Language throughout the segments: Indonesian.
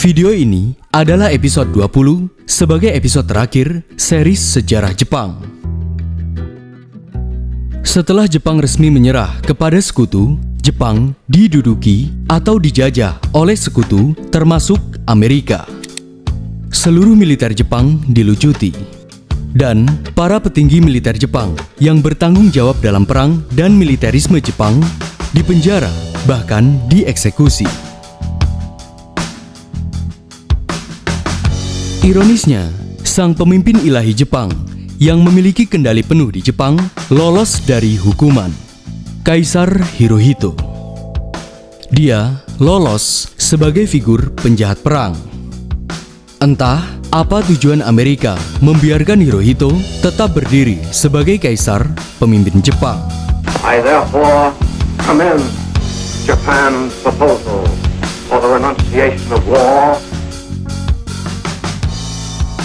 Video ini adalah episode 20 sebagai episode terakhir series sejarah Jepang. Setelah Jepang resmi menyerah kepada sekutu, Jepang diduduki atau dijajah oleh sekutu termasuk Amerika. Seluruh militer Jepang dilucuti, dan para petinggi militer Jepang yang bertanggung jawab dalam perang dan militerisme Jepang dipenjara, bahkan dieksekusi. Ironisnya, sang pemimpin ilahi Jepang yang memiliki kendali penuh di Jepang lolos dari hukuman, Kaisar Hirohito. Dia lolos sebagai figur penjahat perang. Entah apa tujuan Amerika membiarkan Hirohito tetap berdiri sebagai kaisar pemimpin Jepang. I therefore commend Japan's proposal for the renunciation of war.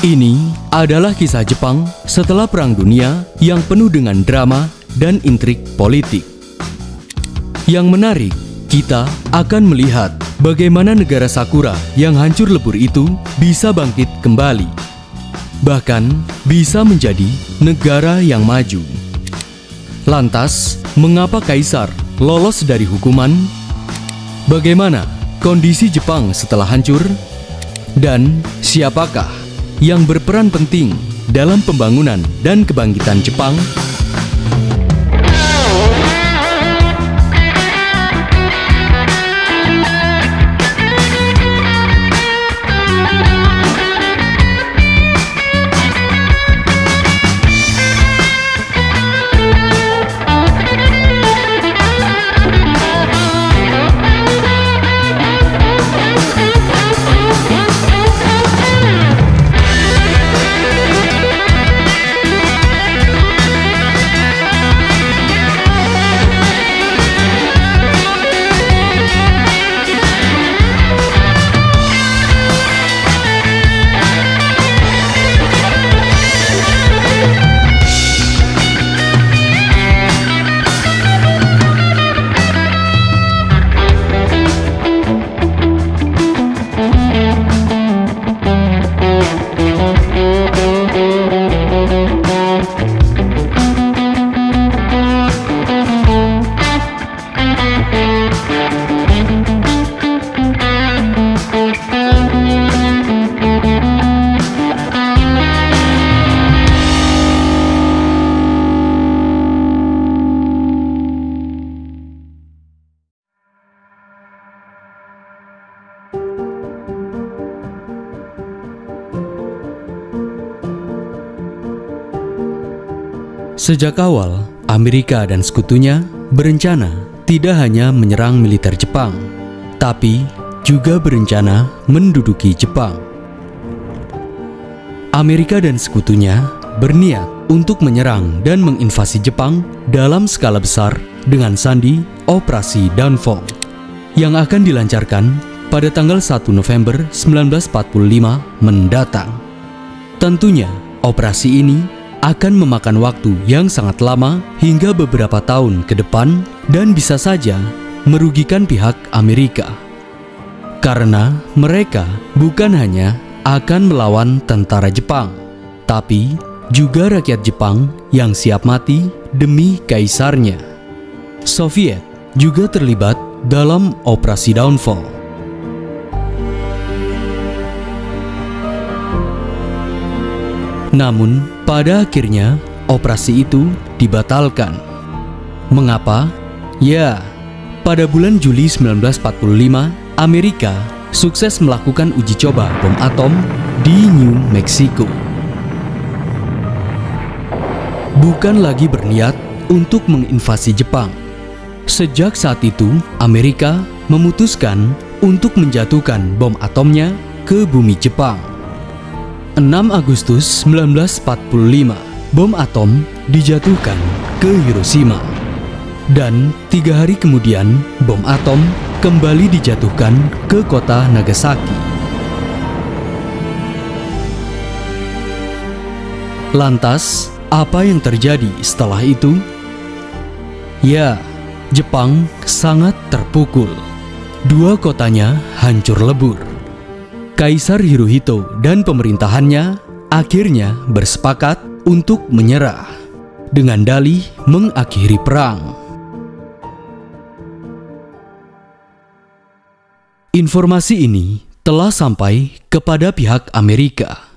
Ini adalah kisah Jepang setelah Perang Dunia yang penuh dengan drama dan intrik politik. Yang menarik, kita akan melihat bagaimana negara Sakura yang hancur lebur itu bisa bangkit kembali. Bahkan bisa menjadi negara yang maju. Lantas, mengapa kaisar lolos dari hukuman? Bagaimana kondisi Jepang setelah hancur? Dan siapakah yang berperan penting dalam pembangunan dan kebangkitan Jepang? Sejak awal, Amerika dan sekutunya berencana tidak hanya menyerang militer Jepang, tapi juga berencana menduduki Jepang. Amerika dan sekutunya berniat untuk menyerang dan menginvasi Jepang dalam skala besar dengan sandi Operasi Downfall yang akan dilancarkan pada tanggal 1 November 1945 mendatang. Tentunya, operasi ini akan memakan waktu yang sangat lama hingga beberapa tahun ke depan dan bisa saja merugikan pihak Amerika. Karena mereka bukan hanya akan melawan tentara Jepang, tapi juga rakyat Jepang yang siap mati demi kaisarnya. Soviet juga terlibat dalam Operasi Downfall. Namun, pada akhirnya operasi itu dibatalkan. Mengapa? Ya, pada bulan Juli 1945, Amerika sukses melakukan uji coba bom atom di New Mexico. Bukan lagi berniat untuk menginvasi Jepang. Sejak saat itu, Amerika memutuskan untuk menjatuhkan bom atomnya ke bumi Jepang. 6 Agustus 1945, bom atom dijatuhkan ke Hiroshima. Dan 3 hari kemudian, bom atom kembali dijatuhkan ke kota Nagasaki. Lantas, apa yang terjadi setelah itu? Ya, Jepang sangat terpukul. 2 kotanya hancur lebur. Kaisar Hirohito dan pemerintahannya akhirnya bersepakat untuk menyerah dengan dalih mengakhiri perang. Informasi ini telah sampai kepada pihak Amerika.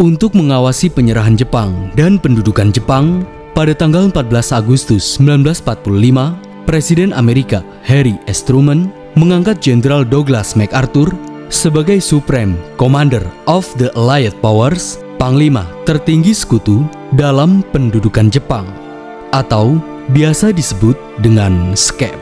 Untuk mengawasi penyerahan Jepang dan pendudukan Jepang, pada tanggal 14 Agustus 1945, Presiden Amerika Harry S. Truman mengangkat Jenderal Douglas MacArthur sebagai Supreme Commander of the Allied Powers, Panglima tertinggi sekutu dalam pendudukan Jepang, atau biasa disebut dengan SCAP.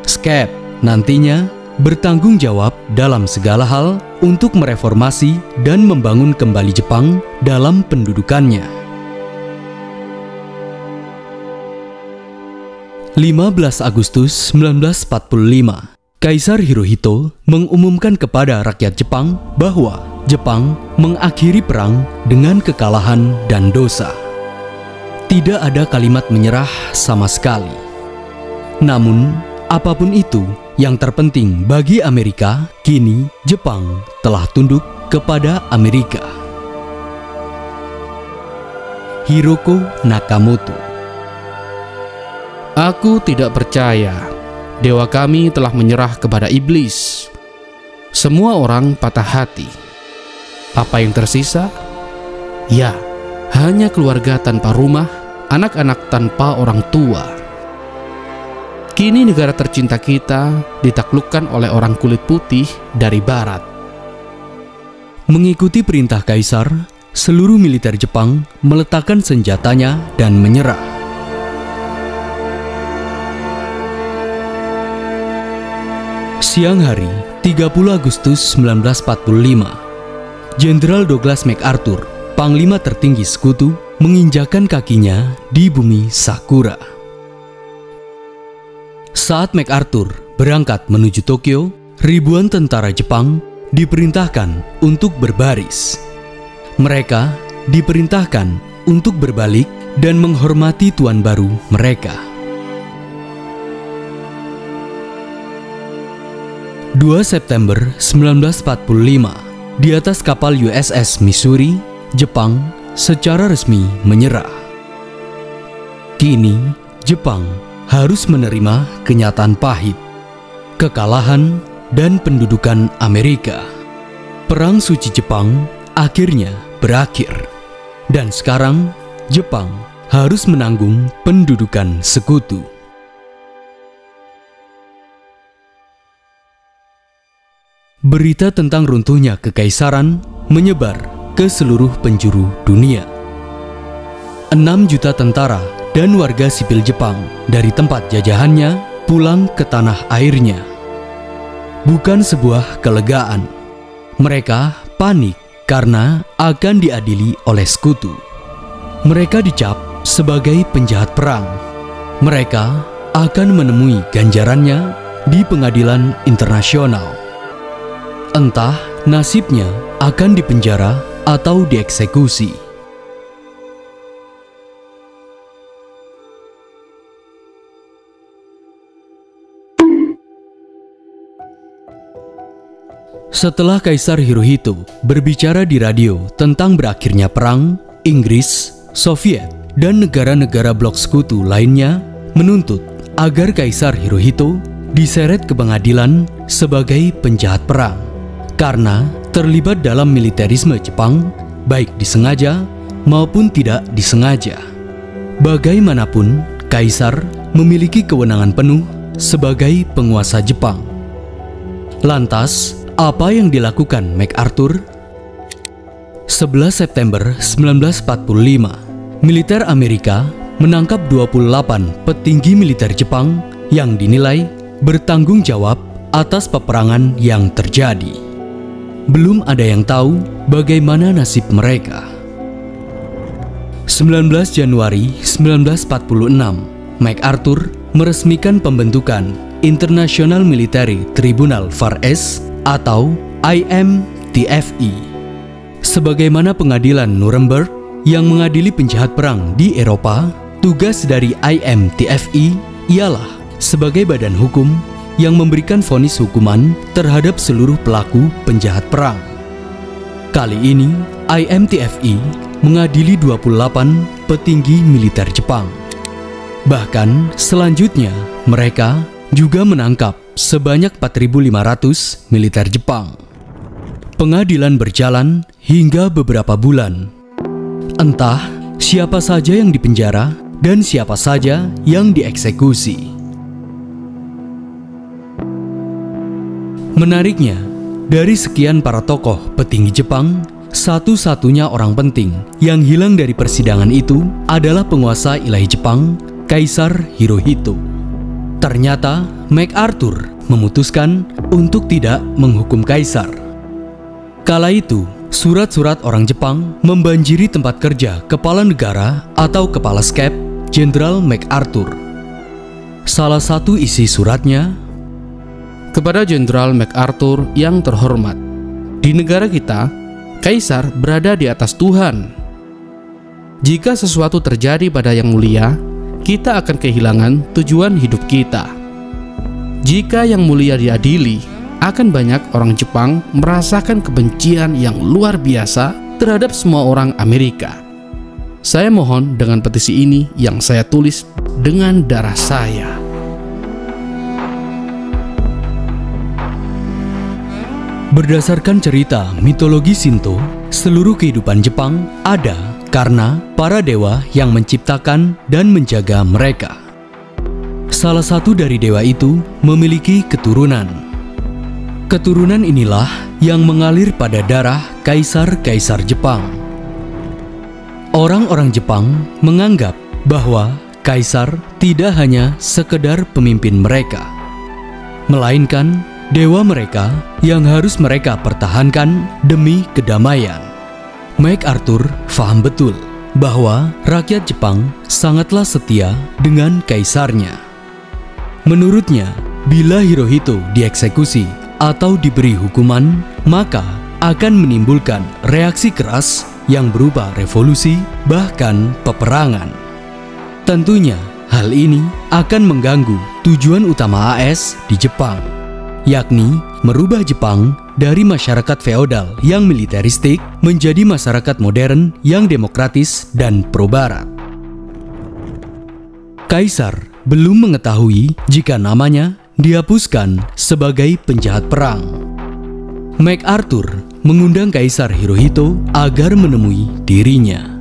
SCAP nantinya bertanggung jawab dalam segala hal untuk mereformasi dan membangun kembali Jepang dalam pendudukannya. 15 Agustus 1945, Kaisar Hirohito mengumumkan kepada rakyat Jepang bahwa Jepang mengakhiri perang dengan kekalahan dan dosa. Tidak ada kalimat menyerah sama sekali. Namun, apapun itu, yang terpenting bagi Amerika, kini Jepang telah tunduk kepada Amerika. Hiroko Nakamoto. Aku tidak percaya. Dewa kami telah menyerah kepada iblis. Semua orang patah hati. Apa yang tersisa? Ya, hanya keluarga tanpa rumah, anak-anak tanpa orang tua. Kini negara tercinta kita ditaklukkan oleh orang kulit putih dari barat. Mengikuti perintah Kaisar, seluruh militer Jepang meletakkan senjatanya dan menyerah. Siang hari, 30 Agustus 1945, Jenderal Douglas MacArthur, Panglima tertinggi sekutu, menginjakkan kakinya di bumi Sakura. Saat MacArthur berangkat menuju Tokyo, ribuan tentara Jepang diperintahkan untuk berbaris. Mereka diperintahkan untuk berbalik dan menghormati tuan baru mereka. 2 September 1945, di atas kapal USS Missouri, Jepang secara resmi menyerah. Kini, Jepang harus menerima kenyataan pahit, kekalahan, dan pendudukan Amerika. Perang Suci Jepang akhirnya berakhir, dan sekarang Jepang harus menanggung pendudukan sekutu. Berita tentang runtuhnya kekaisaran menyebar ke seluruh penjuru dunia. 6 juta tentara dan warga sipil Jepang dari tempat jajahannya pulang ke tanah airnya. Bukan sebuah kelegaan. Mereka panik karena akan diadili oleh sekutu. Mereka dicap sebagai penjahat perang. Mereka akan menemui ganjarannya di pengadilan internasional. Entah nasibnya akan dipenjara atau dieksekusi. Setelah Kaisar Hirohito berbicara di radio tentang berakhirnya perang, Inggris, Soviet, dan negara-negara blok sekutu lainnya menuntut agar Kaisar Hirohito diseret ke pengadilan sebagai penjahat perang karena terlibat dalam militerisme Jepang, baik disengaja maupun tidak disengaja. Bagaimanapun, Kaisar memiliki kewenangan penuh sebagai penguasa Jepang. Lantas, apa yang dilakukan MacArthur? 11 September 1945, militer Amerika menangkap 28 petinggi militer Jepang yang dinilai bertanggung jawab atas peperangan yang terjadi. Belum ada yang tahu bagaimana nasib mereka. 19 Januari 1946, MacArthur meresmikan pembentukan International Military Tribunal Far East atau IMTFE, sebagaimana pengadilan Nuremberg yang mengadili penjahat perang di Eropa. tugas dari IMTFE ialah sebagai badan hukum yang memberikan vonis hukuman terhadap seluruh pelaku penjahat perang. Kali ini, IMTFE mengadili 28 petinggi militer Jepang. Bahkan selanjutnya, mereka juga menangkap sebanyak 4.500 militer Jepang. Pengadilan berjalan hingga beberapa bulan. Entah siapa saja yang dipenjara dan siapa saja yang dieksekusi. Menariknya, dari sekian para tokoh petinggi Jepang, satu-satunya orang penting yang hilang dari persidangan itu adalah penguasa ilahi Jepang, Kaisar Hirohito. Ternyata, MacArthur memutuskan untuk tidak menghukum Kaisar. Kala itu, surat-surat orang Jepang membanjiri tempat kerja kepala negara atau kepala staf Jenderal MacArthur. Salah satu isi suratnya, kepada Jenderal MacArthur yang terhormat, di negara kita, Kaisar berada di atas Tuhan. Jika sesuatu terjadi pada Yang Mulia, kita akan kehilangan tujuan hidup kita. Jika Yang Mulia diadili, akan banyak orang Jepang merasakan kebencian yang luar biasa terhadap semua orang Amerika. Saya mohon dengan petisi ini yang saya tulis dengan darah saya. Berdasarkan cerita mitologi Shinto, seluruh kehidupan Jepang ada karena para dewa yang menciptakan dan menjaga mereka. Salah satu dari dewa itu memiliki keturunan. Keturunan inilah yang mengalir pada darah kaisar-kaisar Jepang. Orang-orang Jepang menganggap bahwa kaisar tidak hanya sekedar pemimpin mereka, melainkan dewa mereka yang harus mereka pertahankan demi kedamaian. MacArthur paham betul bahwa rakyat Jepang sangatlah setia dengan kaisarnya. Menurutnya, bila Hirohito dieksekusi atau diberi hukuman, maka akan menimbulkan reaksi keras yang berupa revolusi, bahkan peperangan. Tentunya, hal ini akan mengganggu tujuan utama AS di Jepang, yakni merubah Jepang dari masyarakat feodal yang militeristik menjadi masyarakat modern yang demokratis dan pro-barat. Kaisar belum mengetahui jika namanya dihapuskan sebagai penjahat perang. MacArthur mengundang Kaisar Hirohito agar menemui dirinya.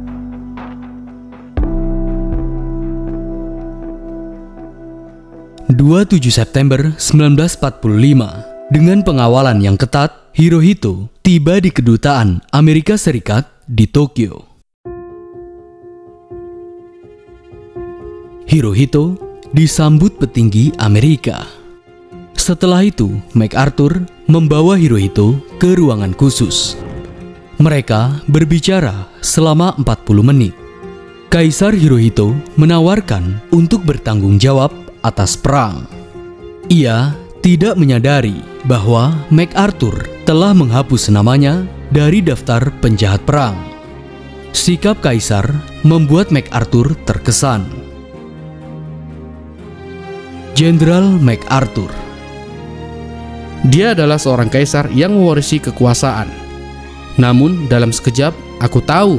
(27 September 1945), dengan pengawalan yang ketat, Hirohito tiba di kedutaan Amerika Serikat di Tokyo. Hirohito disambut petinggi Amerika. Setelah itu, MacArthur membawa Hirohito ke ruangan khusus. Mereka berbicara selama 40 menit. Kaisar Hirohito menawarkan untuk bertanggung jawab atas perang. Ia tidak menyadari bahwa MacArthur telah menghapus namanya dari daftar penjahat perang. Sikap Kaisar membuat MacArthur terkesan. Jenderal MacArthur. Dia adalah seorang kaisar yang mewarisi kekuasaan. Namun dalam sekejap aku tahu,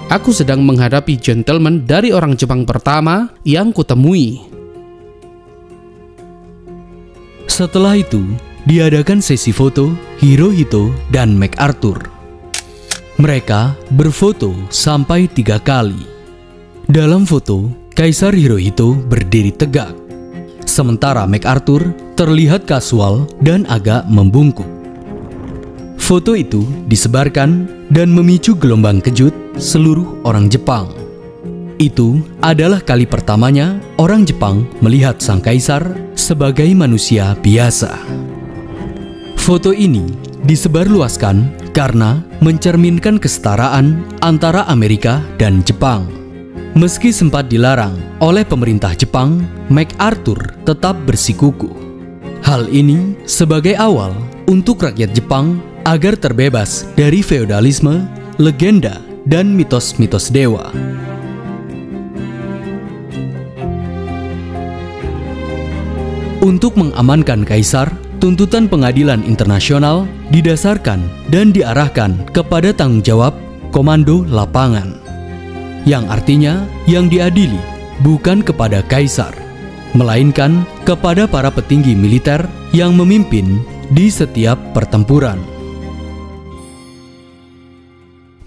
aku sedang menghadapi gentleman dari orang Jepang pertama yang kutemui. Setelah itu, diadakan sesi foto Hirohito dan MacArthur. Mereka berfoto sampai 3 kali. Dalam foto, Kaisar Hirohito berdiri tegak, sementara MacArthur terlihat kasual dan agak membungkuk. Foto itu disebarkan dan memicu gelombang kejut seluruh orang Jepang. Itu adalah kali pertamanya orang Jepang melihat sang kaisar sebagai manusia biasa. Foto ini disebarluaskan karena mencerminkan kesetaraan antara Amerika dan Jepang. Meski sempat dilarang oleh pemerintah Jepang, MacArthur tetap bersikukuh. Hal ini sebagai awal untuk rakyat Jepang agar terbebas dari feodalisme, legenda, dan mitos-mitos dewa. Untuk mengamankan kaisar, tuntutan pengadilan internasional didasarkan dan diarahkan kepada tanggung jawab komando lapangan, yang artinya yang diadili bukan kepada kaisar, melainkan kepada para petinggi militer yang memimpin di setiap pertempuran.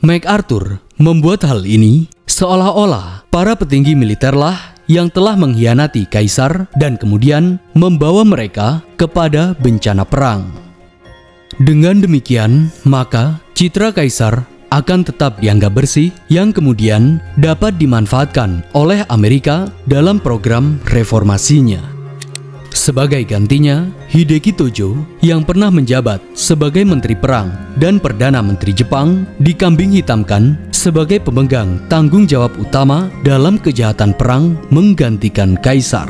MacArthur membuat hal ini seolah-olah para petinggi militerlah yang telah mengkhianati kaisar dan kemudian membawa mereka kepada bencana perang. Dengan demikian, maka citra kaisar akan tetap dianggap bersih yang kemudian dapat dimanfaatkan oleh Amerika dalam program reformasinya. Sebagai gantinya, Hideki Tojo yang pernah menjabat sebagai Menteri Perang dan Perdana Menteri Jepang dikambing hitamkan sebagai pemegang tanggung jawab utama dalam kejahatan perang menggantikan kaisar.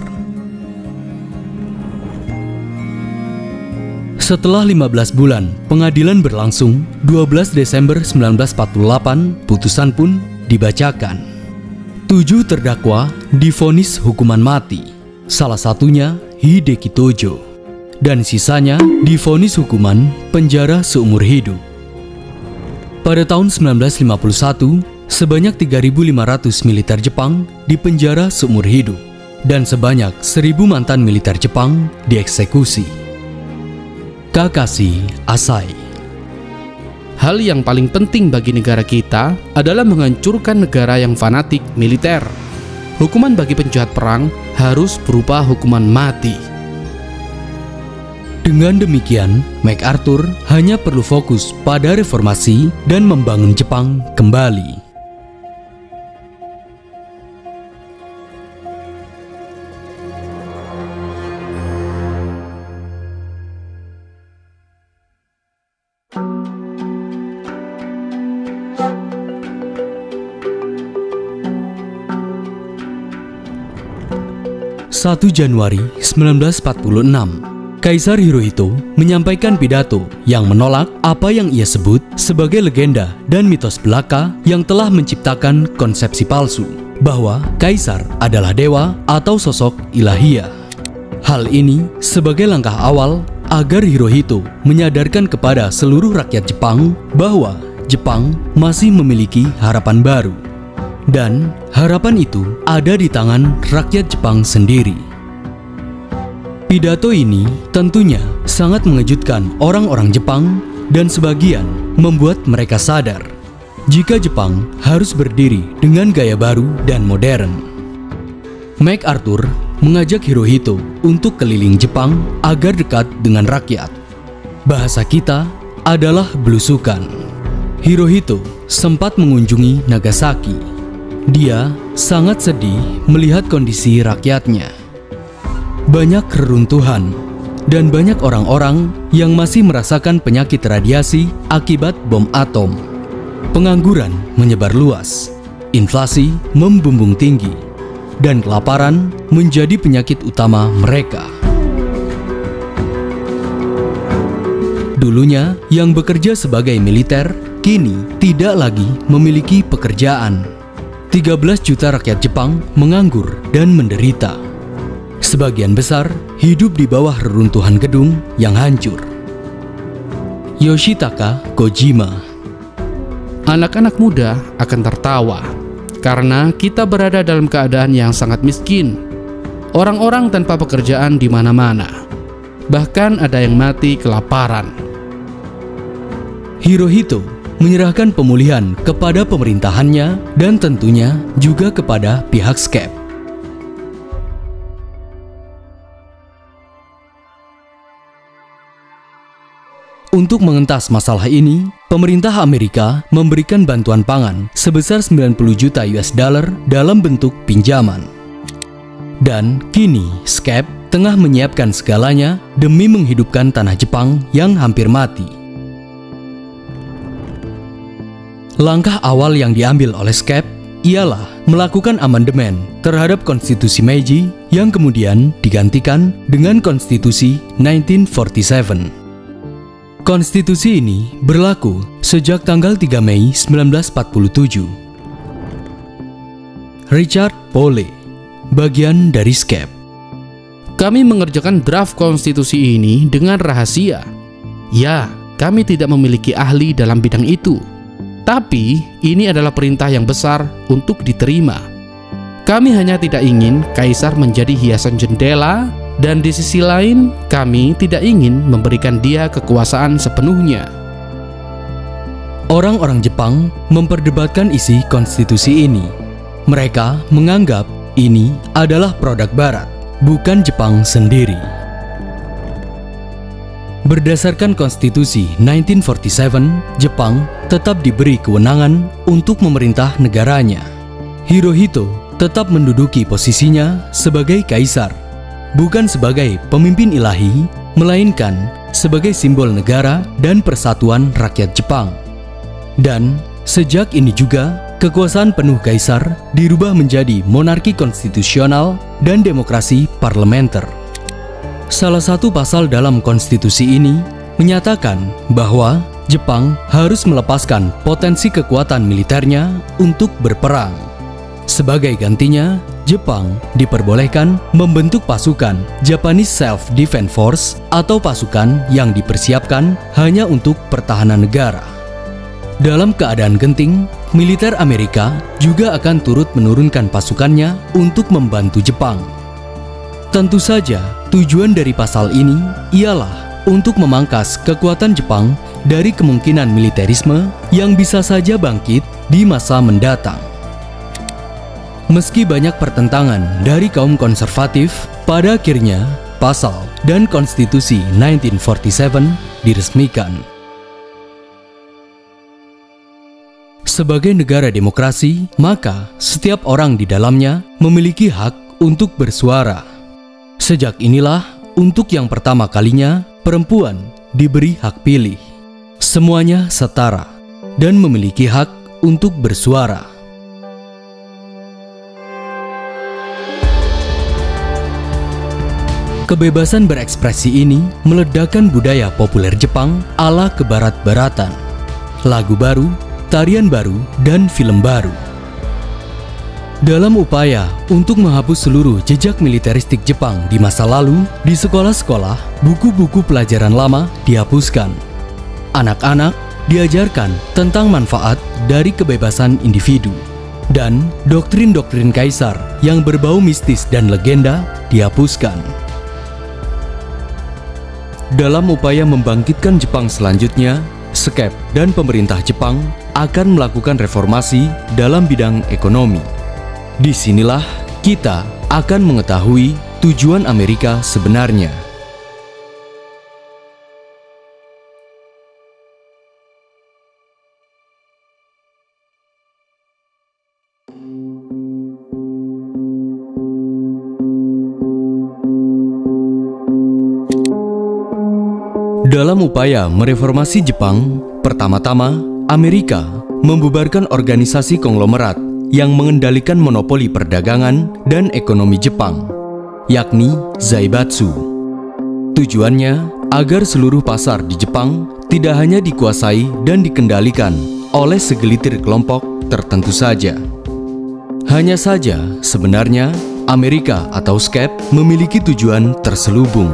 Setelah 15 bulan pengadilan berlangsung, 12 Desember 1948 putusan pun dibacakan. 7 terdakwa divonis hukuman mati, salah satunya Hideki Tojo, dan sisanya divonis hukuman penjara seumur hidup. Pada tahun 1951, sebanyak 3.500 militer Jepang dipenjara seumur hidup, dan sebanyak 1.000 mantan militer Jepang dieksekusi. Kakashi Asai. Hal yang paling penting bagi negara kita adalah menghancurkan negara yang fanatik militer. Hukuman bagi penjahat perang harus berupa hukuman mati. Dengan demikian, MacArthur hanya perlu fokus pada reformasi dan membangun Jepang kembali. (1 Januari 1946), Kaisar Hirohito menyampaikan pidato yang menolak apa yang ia sebut sebagai legenda dan mitos belaka yang telah menciptakan konsepsi palsu bahwa kaisar adalah dewa atau sosok ilahiyah. Hal ini sebagai langkah awal agar Hirohito menyadarkan kepada seluruh rakyat Jepang bahwa Jepang masih memiliki harapan baru. Dan harapan itu ada di tangan rakyat Jepang sendiri. Pidato ini tentunya sangat mengejutkan orang-orang Jepang dan sebagian membuat mereka sadar jika Jepang harus berdiri dengan gaya baru dan modern. MacArthur mengajak Hirohito untuk keliling Jepang agar dekat dengan rakyat. Bahasa kita adalah belusukan. Hirohito sempat mengunjungi Nagasaki. Dia sangat sedih melihat kondisi rakyatnya. Banyak reruntuhan dan banyak orang-orang yang masih merasakan penyakit radiasi akibat bom atom. Pengangguran menyebar luas, inflasi membumbung tinggi, dan kelaparan menjadi penyakit utama mereka. Dulunya yang bekerja sebagai militer, kini tidak lagi memiliki pekerjaan. 13 juta rakyat Jepang menganggur dan menderita. Sebagian besar hidup di bawah reruntuhan gedung yang hancur. Yoshitaka Kojima. Anak-anak muda akan tertawa karena kita berada dalam keadaan yang sangat miskin. Orang-orang tanpa pekerjaan di mana-mana. Bahkan ada yang mati kelaparan. Hirohito menyerahkan pemulihan kepada pemerintahannya dan tentunya juga kepada pihak SCAP. Untuk mengentas masalah ini, pemerintah Amerika memberikan bantuan pangan sebesar 90 juta US dollar dalam bentuk pinjaman. Dan kini SCAP tengah menyiapkan segalanya demi menghidupkan tanah Jepang yang hampir mati. Langkah awal yang diambil oleh SCAP ialah melakukan amandemen terhadap Konstitusi Meiji yang kemudian digantikan dengan Konstitusi 1947. Konstitusi ini berlaku sejak tanggal 3 Mei 1947. Richard Pole, bagian dari SCAP. Kami mengerjakan draft konstitusi ini dengan rahasia. Ya, kami tidak memiliki ahli dalam bidang itu. Tapi, ini adalah perintah yang besar untuk diterima. Kami hanya tidak ingin kaisar menjadi hiasan jendela, dan di sisi lain, kami tidak ingin memberikan dia kekuasaan sepenuhnya. Orang-orang Jepang memperdebatkan isi konstitusi ini. Mereka menganggap ini adalah produk Barat, bukan Jepang sendiri. Berdasarkan konstitusi 1947, Jepang tetap diberi kewenangan untuk memerintah negaranya. Hirohito tetap menduduki posisinya sebagai kaisar, bukan sebagai pemimpin ilahi, melainkan sebagai simbol negara dan persatuan rakyat Jepang. Dan sejak ini juga, kekuasaan penuh kaisar dirubah menjadi monarki konstitusional dan demokrasi parlementer. Salah satu pasal dalam konstitusi ini menyatakan bahwa Jepang harus melepaskan potensi kekuatan militernya untuk berperang. Sebagai gantinya, Jepang diperbolehkan membentuk pasukan Japanese Self-Defense Force atau pasukan yang dipersiapkan hanya untuk pertahanan negara. Dalam keadaan genting, militer Amerika juga akan turut menurunkan pasukannya untuk membantu Jepang. Tentu saja, tujuan dari pasal ini ialah untuk memangkas kekuatan Jepang dari kemungkinan militerisme yang bisa saja bangkit di masa mendatang. Meski banyak pertentangan dari kaum konservatif, pada akhirnya pasal dan konstitusi 1947 diresmikan. Sebagai negara demokrasi, maka setiap orang di dalamnya memiliki hak untuk bersuara. Sejak inilah, untuk yang pertama kalinya, perempuan diberi hak pilih. Semuanya setara dan memiliki hak untuk bersuara. Kebebasan berekspresi ini meledakkan budaya populer Jepang ala kebarat-baratan. Lagu baru, tarian baru, dan film baru. Dalam upaya untuk menghapus seluruh jejak militeristik Jepang di masa lalu, di sekolah-sekolah, buku-buku pelajaran lama dihapuskan. Anak-anak diajarkan tentang manfaat dari kebebasan individu. Dan doktrin-doktrin kaisar yang berbau mistis dan legenda dihapuskan. Dalam upaya membangkitkan Jepang selanjutnya, SCAP dan pemerintah Jepang akan melakukan reformasi dalam bidang ekonomi. Disinilah kita akan mengetahui tujuan Amerika sebenarnya. Dalam upaya mereformasi Jepang, pertama-tama Amerika membubarkan organisasi konglomerat yang mengendalikan monopoli perdagangan dan ekonomi Jepang, yakni Zaibatsu. Tujuannya agar seluruh pasar di Jepang tidak hanya dikuasai dan dikendalikan oleh segelitir kelompok tertentu saja. Hanya saja, sebenarnya Amerika atau SCAP memiliki tujuan terselubung.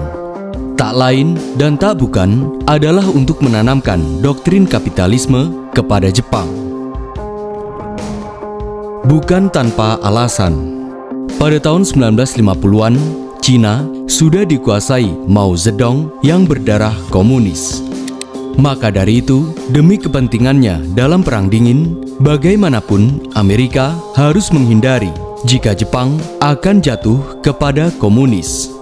Tak lain dan tak bukan adalah untuk menanamkan doktrin kapitalisme kepada Jepang. Bukan tanpa alasan, pada tahun 1950-an, Cina sudah dikuasai Mao Zedong yang berdarah komunis. Maka dari itu, demi kepentingannya dalam Perang Dingin, bagaimanapun Amerika harus menghindari jika Jepang akan jatuh kepada komunis.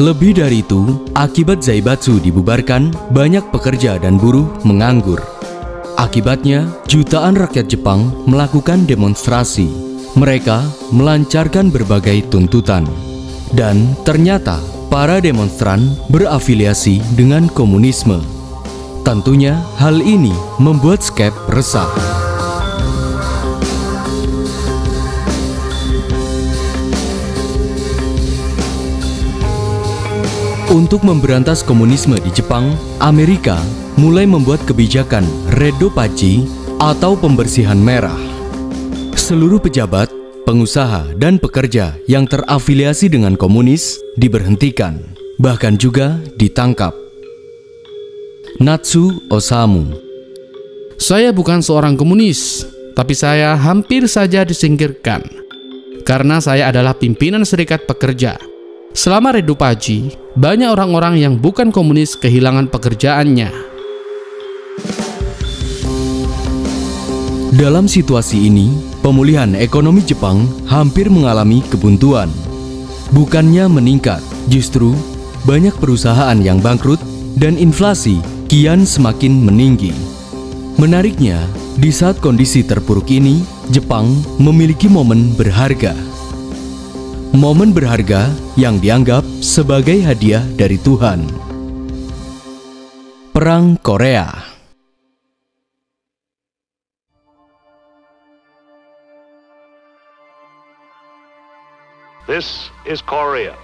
Lebih dari itu, akibat Zaibatsu dibubarkan, banyak pekerja dan buruh menganggur. Akibatnya, jutaan rakyat Jepang melakukan demonstrasi. Mereka melancarkan berbagai tuntutan. Dan ternyata, para demonstran berafiliasi dengan komunisme. Tentunya, hal ini membuat SCAP resah. Untuk memberantas komunisme di Jepang, Amerika mulai membuat kebijakan Redo Pachi atau pembersihan merah. Seluruh pejabat pengusaha dan pekerja yang terafiliasi dengan komunis diberhentikan, bahkan juga ditangkap. Natsu Osamu. Saya bukan seorang komunis, tapi saya hampir saja disingkirkan karena saya adalah pimpinan serikat pekerja. Selama Redu Paji, banyak orang-orang yang bukan komunis kehilangan pekerjaannya. Dalam situasi ini, pemulihan ekonomi Jepang hampir mengalami kebuntuan. Bukannya meningkat, justru banyak perusahaan yang bangkrut dan inflasi kian semakin meninggi. Menariknya, di saat kondisi terpuruk ini, Jepang memiliki momen berharga. Momen berharga yang dianggap sebagai hadiah dari Tuhan. Perang Korea. This is Korea.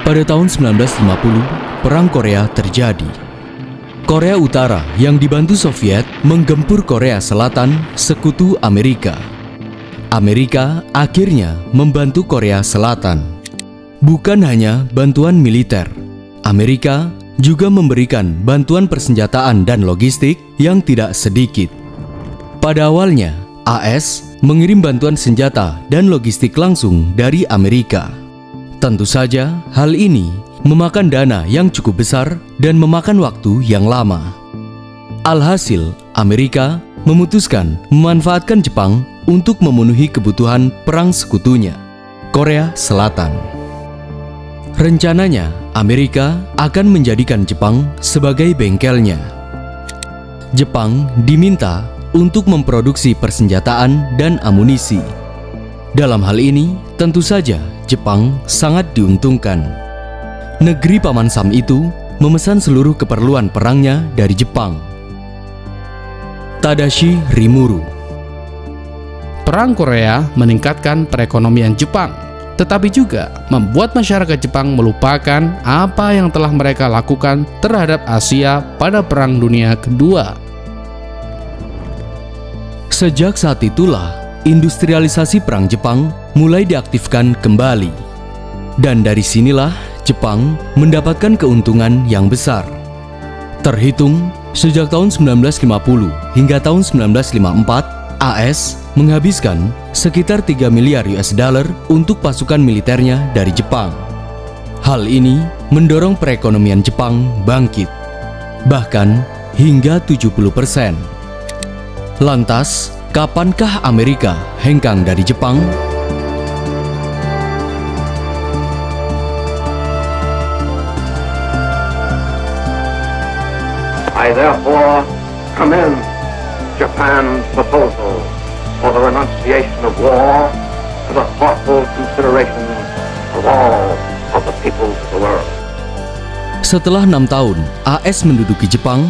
Pada tahun 1950, Perang Korea terjadi. Korea Utara yang dibantu Soviet menggempur Korea Selatan, sekutu Amerika. Amerika akhirnya membantu Korea Selatan. Bukan hanya bantuan militer, Amerika juga memberikan bantuan persenjataan dan logistik yang tidak sedikit. Pada awalnya, AS mengirim bantuan senjata dan logistik langsung dari Amerika. Tentu saja, hal ini memakan dana yang cukup besar dan memakan waktu yang lama. Alhasil, Amerika memutuskan memanfaatkan Jepang untuk memenuhi kebutuhan perang sekutunya, Korea Selatan. Rencananya, Amerika akan menjadikan Jepang sebagai bengkelnya. Jepang diminta untuk memproduksi persenjataan dan amunisi. Dalam hal ini, tentu saja Jepang sangat diuntungkan. Negeri Paman Sam itu memesan seluruh keperluan perangnya dari Jepang. Tadashi Rimuru. Perang Korea meningkatkan perekonomian Jepang, tetapi juga membuat masyarakat Jepang melupakan apa yang telah mereka lakukan terhadap Asia pada Perang Dunia Kedua. Sejak saat itulah, industrialisasi perang Jepang mulai diaktifkan kembali. Dan dari sinilah Jepang mendapatkan keuntungan yang besar. Terhitung sejak tahun 1950 hingga tahun 1954, AS menghabiskan sekitar 3 miliar US dollar untuk pasukan militernya dari Jepang. Hal ini mendorong perekonomian Jepang bangkit, bahkan hingga 70%. Lantas, kapankah Amerika hengkang dari Jepang? I therefore commend Japan's proposal for the renunciation of war to the thoughtful consideration of all of the peoples of the world. Setelah 6 tahun AS menduduki Jepang,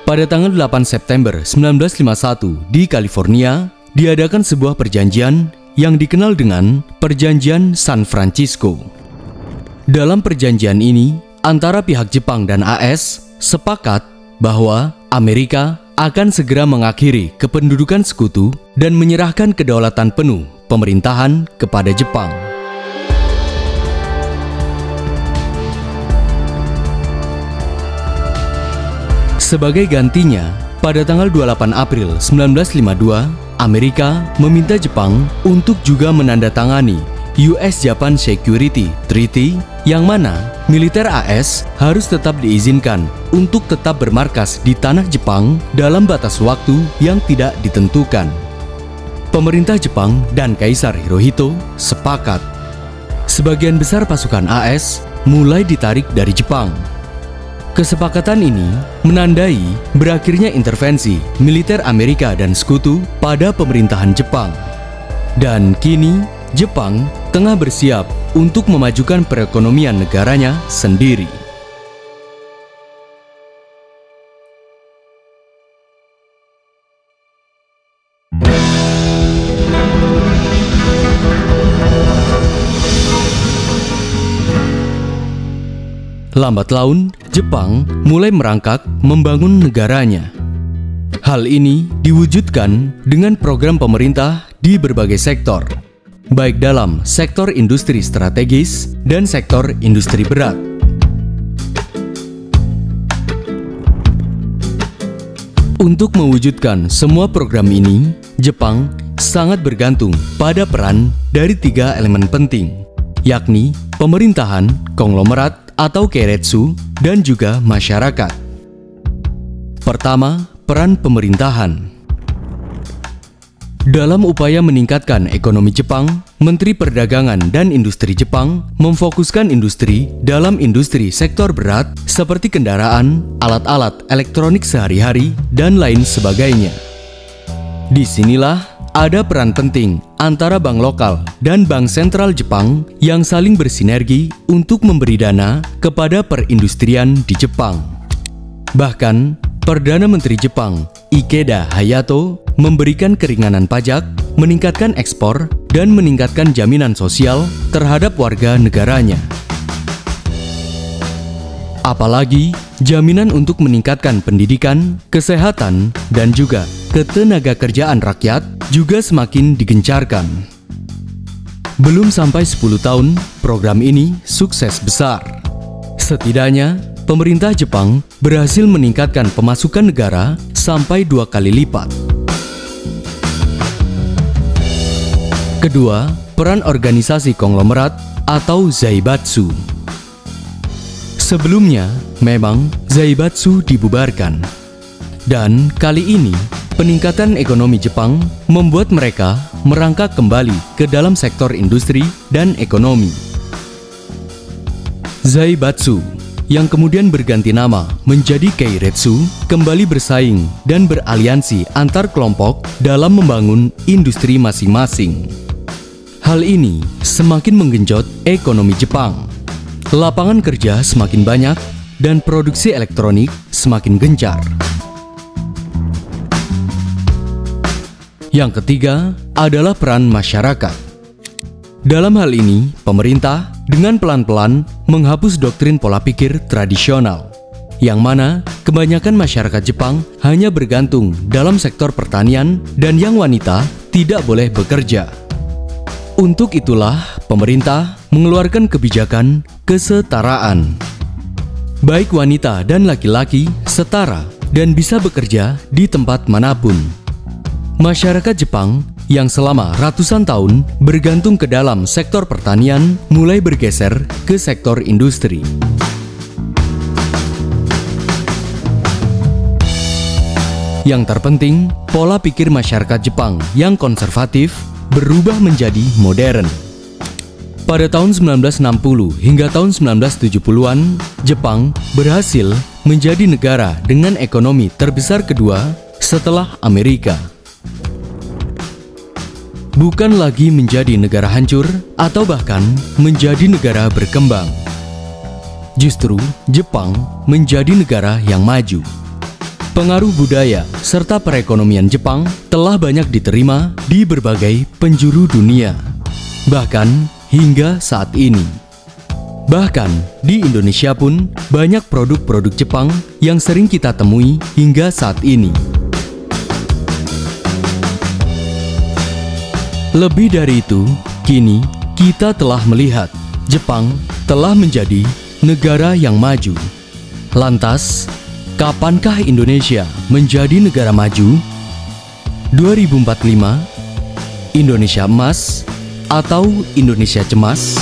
pada tanggal 8 September 1951 di California, diadakan sebuah perjanjian yang dikenal dengan Perjanjian San Francisco. Dalam perjanjian ini, antara pihak Jepang dan AS sepakat bahwa Amerika akan segera mengakhiri kependudukan sekutu dan menyerahkan kedaulatan penuh pemerintahan kepada Jepang. Sebagai gantinya, pada tanggal 28 April 1952, Amerika meminta Jepang untuk juga menandatangani US-Japan Security Treaty, yang mana militer AS harus tetap diizinkan untuk tetap bermarkas di tanah Jepang dalam batas waktu yang tidak ditentukan. Pemerintah Jepang dan Kaisar Hirohito sepakat. Sebagian besar pasukan AS mulai ditarik dari Jepang. Kesepakatan ini menandai berakhirnya intervensi militer Amerika dan sekutu pada pemerintahan Jepang. Dan kini Jepang tengah bersiap untuk memajukan perekonomian negaranya sendiri. lambat laun Jepang mulai merangkak membangun negaranya. Hal ini diwujudkan dengan program pemerintah di berbagai sektor, baik dalam sektor industri strategis dan sektor industri berat. Untuk mewujudkan semua program ini, Jepang sangat bergantung pada peran dari 3 elemen penting, yakni pemerintahan, konglomerat atau keiretsu, dan juga masyarakat. Pertama, peran pemerintahan. Dalam upaya meningkatkan ekonomi Jepang, Menteri Perdagangan dan Industri Jepang memfokuskan industri dalam industri sektor berat seperti kendaraan, alat-alat elektronik sehari-hari, dan lain sebagainya. Disinilah ada peran penting antara bank lokal dan bank sentral Jepang yang saling bersinergi untuk memberi dana kepada perindustrian di Jepang. Bahkan, Perdana Menteri Jepang Ikeda Hayato memberikan keringanan pajak, meningkatkan ekspor, dan meningkatkan jaminan sosial terhadap warga negaranya. Apalagi, jaminan untuk meningkatkan pendidikan, kesehatan, dan juga ketenagakerjaan rakyat juga semakin digencarkan. Belum sampai 10 tahun, program ini sukses besar. Setidaknya, pemerintah Jepang berhasil meningkatkan pemasukan negara sampai 2 kali lipat. Kedua, peran organisasi konglomerat atau zaibatsu. Sebelumnya, memang zaibatsu dibubarkan. Dan kali ini, peningkatan ekonomi Jepang membuat mereka merangkak kembali ke dalam sektor industri dan ekonomi. Zaibatsu yang kemudian berganti nama menjadi keiretsu kembali bersaing dan beraliansi antar kelompok dalam membangun industri masing-masing. Hal ini semakin menggenjot ekonomi Jepang. Lapangan kerja semakin banyak dan produksi elektronik semakin gencar. Yang ketiga adalah peran masyarakat. Dalam hal ini, pemerintah dengan pelan-pelan menghapus doktrin pola pikir tradisional, yang mana kebanyakan masyarakat Jepang hanya bergantung dalam sektor pertanian dan yang wanita tidak boleh bekerja. Untuk itulah, pemerintah mengeluarkan kebijakan kesetaraan. Baik wanita dan laki-laki setara dan bisa bekerja di tempat manapun. Masyarakat Jepang yang selama ratusan tahun bergantung ke dalam sektor pertanian mulai bergeser ke sektor industri. Yang terpenting, pola pikir masyarakat Jepang yang konservatif berubah menjadi modern. Pada tahun 1960 hingga tahun 1970-an, Jepang berhasil menjadi negara dengan ekonomi terbesar kedua setelah Amerika. Bukan lagi menjadi negara hancur atau bahkan menjadi negara berkembang. Justru, Jepang menjadi negara yang maju. Pengaruh budaya serta perekonomian Jepang telah banyak diterima di berbagai penjuru dunia, bahkan hingga saat ini. Bahkan di Indonesia pun banyak produk-produk Jepang yang sering kita temui hingga saat ini. Lebih dari itu, kini kita telah melihat Jepang telah menjadi negara yang maju. Lantas, kapankah Indonesia menjadi negara maju? 2045, Indonesia emas atau Indonesia cemas?